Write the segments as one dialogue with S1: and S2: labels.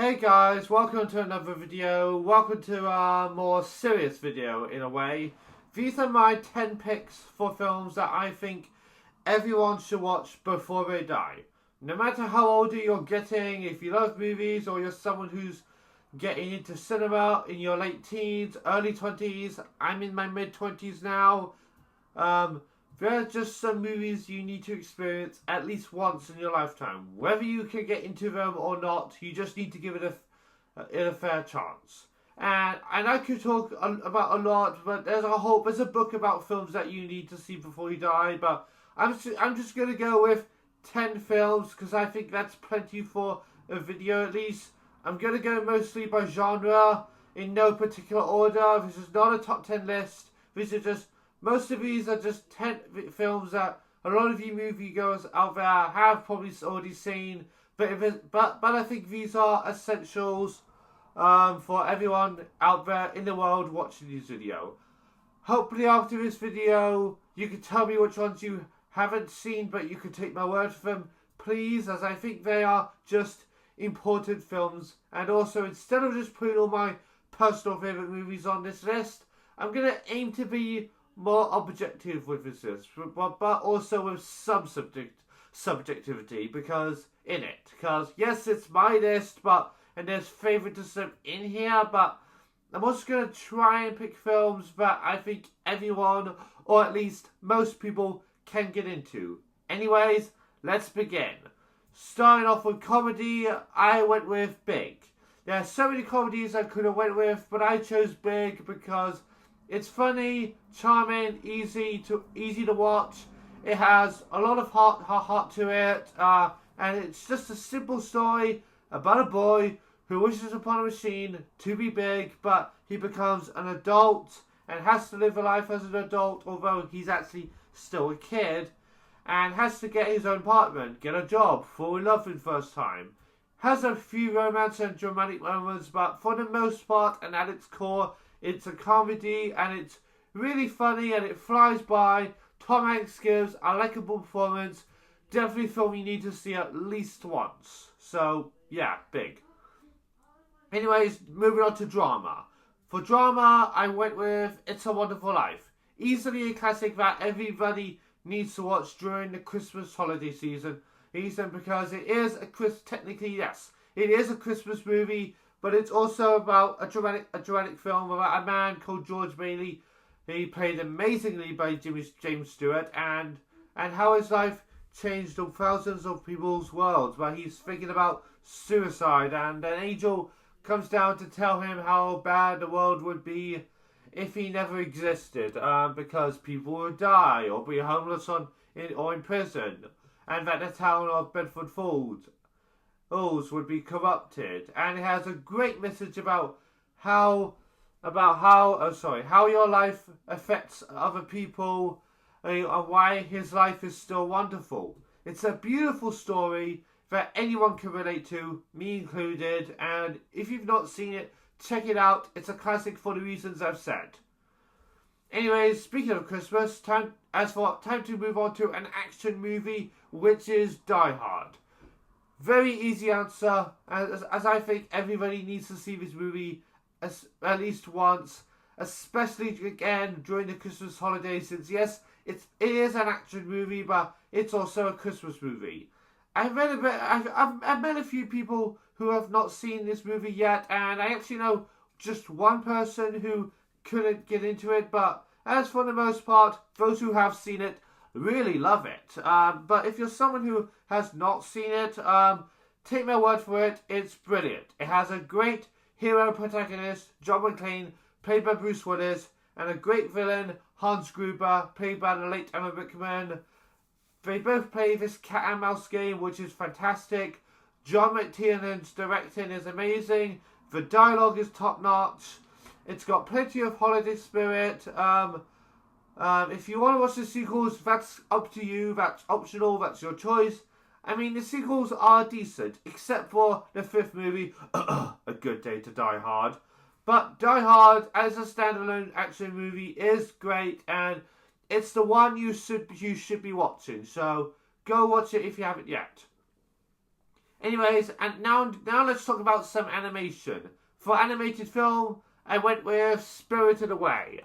S1: Hey guys, welcome to another video. Welcome to a more serious video in a way. These are my 10 picks for films that I think everyone should watch before they die. No matter how older you're getting, if you love movies or you're someone who's getting into cinema in your late teens, early 20s, I'm in my mid 20s now. There are just some movies you need to experience at least once in your lifetime. Whether you can get into them or not, you just need to give it a fair chance. And I could talk about a lot, but there's a book about films that you need to see before you die. But I'm just gonna go with 10 films because I think that's plenty for a video at least. I'm gonna go mostly by genre in no particular order. This is not a top 10 list. Most of these are just 10 films that a lot of you moviegoers out there have probably already seen. But I think these are essentials for everyone out there in the world watching this video. Hopefully after this video, you can tell me which ones you haven't seen, but you can take my word for them, please, as I think they are just important films. And also, instead of just putting all my personal favourite movies on this list, I'm going to aim to be more objective with this list, but also with some subjectivity because yes, it's my list, and there's favoritism in here, but I'm also going to try and pick films that I think everyone, or at least most people, can get into. Anyways, let's begin. Starting off with comedy, I went with Big. There are so many comedies I could have went with, but I chose Big because it's funny, charming, easy to watch. It has a lot of heart to it, and it's just a simple story about a boy who wishes upon a machine to be big, but he becomes an adult and has to live a life as an adult, although he's actually still a kid, and has to get his own apartment, get a job, fall in love for the first time. Has a few romance and dramatic moments, but for the most part, and at its core, it's a comedy, and it's really funny, and it flies by. Tom Hanks gives a likeable performance. Definitely a film you need to see at least once. So, yeah, Big. Anyways, moving on to drama. For drama, I went with It's a Wonderful Life. Easily a classic that everybody needs to watch during the Christmas holiday season. Because it is technically, yes, it is a Christmas movie, but it's also about a dramatic film about a man called George Bailey. He played amazingly by James Stewart, and how his life changed on thousands of people's worlds, where he's thinking about suicide, and an angel comes down to tell him how bad the world would be if he never existed, because people would die or be homeless or in prison, and that the town of Bedford Falls would be corrupted. And it has a great message about how your life affects other people, and why his life is still wonderful. It's a beautiful story that anyone can relate to, me included, and if you've not seen it, check it out. It's a classic for the reasons I've said. Anyways, speaking of Christmas, time to move on to an action movie, which is Die Hard. Very easy answer, as I think everybody needs to see this movie at least once, especially again during the Christmas holidays, since yes, it is an action movie, but it's also a Christmas movie. I've met a few people who have not seen this movie yet, and I actually know just one person who couldn't get into it, but as for the most part, those who have seen it really love it. But if you're someone who has not seen it, take my word for it, it's brilliant. It has a great hero protagonist, John McClane, played by Bruce Willis, and a great villain, Hans Gruber, played by the late Emma Rickman. They both play this cat and mouse game, which is fantastic. John McTiernan's directing is amazing. The dialogue is top notch. It's got plenty of holiday spirit. If you want to watch the sequels, that's up to you. That's optional. That's your choice. I mean, the sequels are decent, except for the fifth movie, A Good Day to Die Hard. But Die Hard, as a standalone action movie, is great, and it's the one you should be watching. So go watch it if you haven't yet. Anyways, and now let's talk about some animation. For animated film, I went with Spirited Away.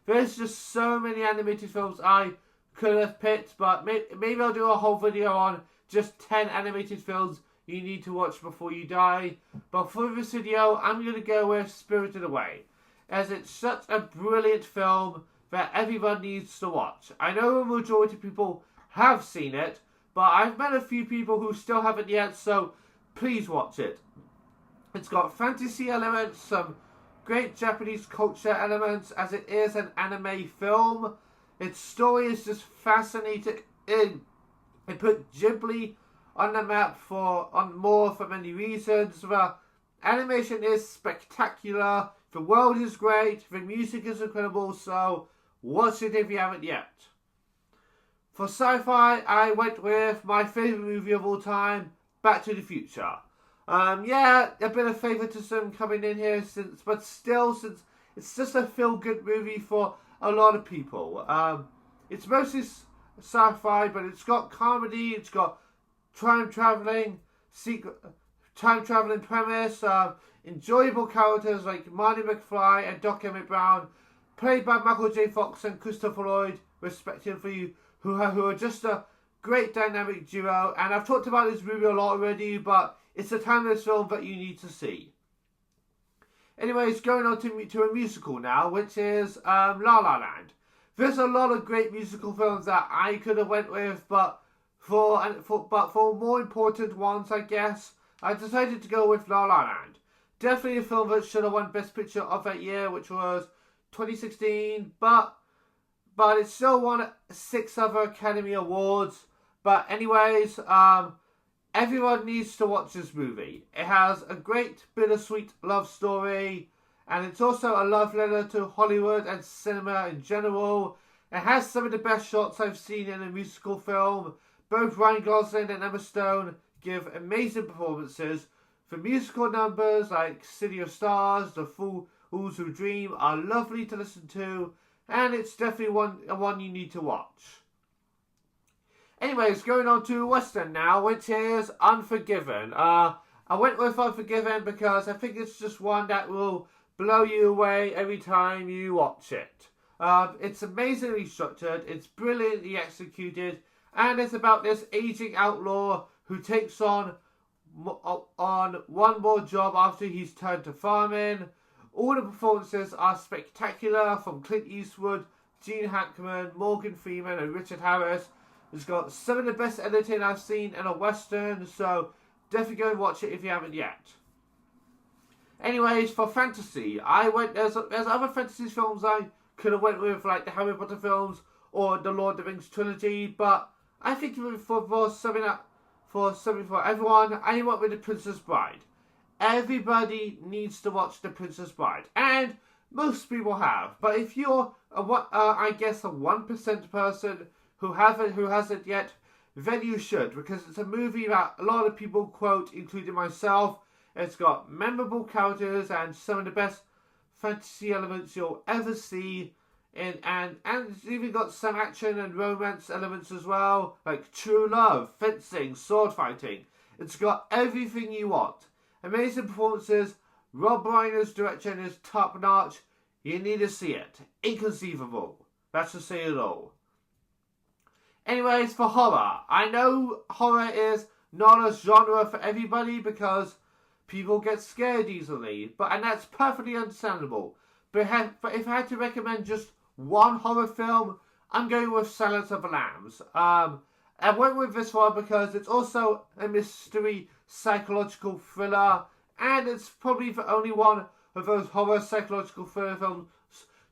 S1: There's just so many animated films I could have picked, but maybe I'll do a whole video on just 10 animated films you need to watch before you die. But for this video, I'm going to go with Spirited Away, as it's such a brilliant film that everyone needs to watch. I know a majority of people have seen it, but I've met a few people who still haven't yet, so please watch it. It's got fantasy elements, some great Japanese culture elements, as it is an anime film. Its story is just fascinating. It put Ghibli on the map for many reasons. The animation is spectacular, the world is great, the music is incredible, so watch it if you haven't yet. For sci-fi, I went with my favourite movie of all time, Back to the Future. Yeah, a bit of favoritism coming in here, since it's just a feel-good movie for a lot of people. It's mostly sci-fi, but it's got comedy, it's got time traveling premise, enjoyable characters like Marty McFly and Doc Emmett Brown, played by Michael J. Fox and Christopher Lloyd, respectively, who are just a great dynamic duo. And I've talked about this movie a lot already, but it's a timeless film that you need to see. Anyways, going on to a musical now, which is La La Land. There's a lot of great musical films that I could have went with, but for more important ones, I guess, I decided to go with La La Land. Definitely a film that should have won Best Picture of that year, which was 2016, but it still won 6 other Academy Awards. But anyways, everyone needs to watch this movie. It has a great bittersweet love story, and it's also a love letter to Hollywood and cinema in general. It has some of the best shots I've seen in a musical film. Both Ryan Gosling and Emma Stone give amazing performances. The musical numbers like City of Stars, The Fools Who Dream are lovely to listen to, and it's definitely one you need to watch. Anyways, going on to Western now, which is Unforgiven. I went with Unforgiven because I think it's just one that will blow you away every time you watch it. It's amazingly structured, it's brilliantly executed, and it's about this aging outlaw who takes on one more job after he's turned to farming. All the performances are spectacular, from Clint Eastwood, Gene Hackman, Morgan Freeman and Richard Harris. It's got some of the best editing I've seen in a Western, so definitely go and watch it if you haven't yet. Anyways, for fantasy, there's other fantasy films I could have went with, like the Harry Potter films or the Lord of the Rings trilogy, but I think for everyone, I went with The Princess Bride. Everybody needs to watch The Princess Bride, and most people have. But if you're a 1% person who hasn't yet, then you should, because it's a movie that a lot of people quote, including myself. It's got memorable characters and some of the best fantasy elements you'll ever see. And it's even got some action and romance elements as well, like true love, fencing, sword fighting. It's got everything you want. Amazing performances. Rob Reiner's direction is top notch. You need to see it. Inconceivable. That's to say it all. Anyways, for horror. I know horror is not a genre for everybody because people get scared easily, and that's perfectly understandable. But if I had to recommend just one horror film, I'm going with Silence of the Lambs. I went with this one because it's also a mystery psychological thriller, and it's probably the only one of those horror psychological thriller films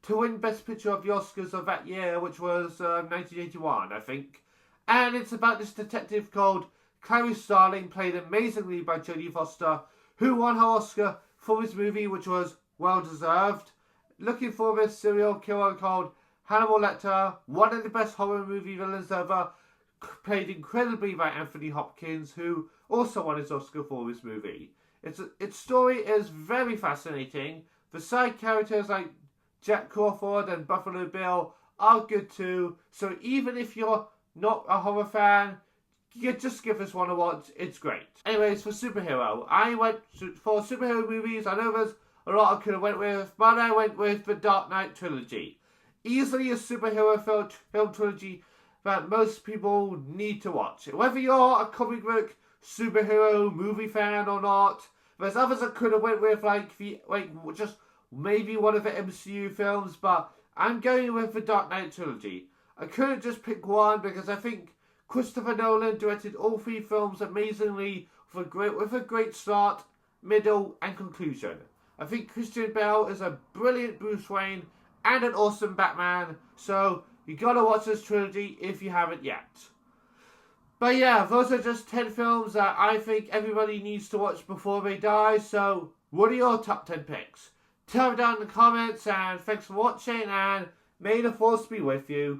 S1: to win Best Picture of the Oscars of that year, which was 1981, I think. And it's about this detective called Clarice Starling, played amazingly by Jodie Foster, who won her Oscar for this movie, which was well deserved. Looking for this serial killer called Hannibal Lecter, one of the best horror movie villains ever, played incredibly by Anthony Hopkins, who also won his Oscar for this movie. Its story is very fascinating. The side characters like Jack Crawford and Buffalo Bill are good too, so even if you're not a horror fan, you just give this one a watch. It's great. Anyways, for superhero, I went for superhero movies. I know there's a lot I could have went with, but I went with the Dark Knight trilogy. Easily a superhero film trilogy that most people need to watch. Whether you're a comic book superhero movie fan or not, there's others I could have went with, like just maybe one of the MCU films, but I'm going with the Dark Knight trilogy. I couldn't just pick one because I think Christopher Nolan directed all three films amazingly with a great start, middle, and conclusion. I think Christian Bale is a brilliant Bruce Wayne and an awesome Batman, so you gotta watch this trilogy if you haven't yet. But yeah, those are just 10 films that I think everybody needs to watch before they die, so what are your top 10 picks? Tell me down in the comments, and thanks for watching, and may the force be with you.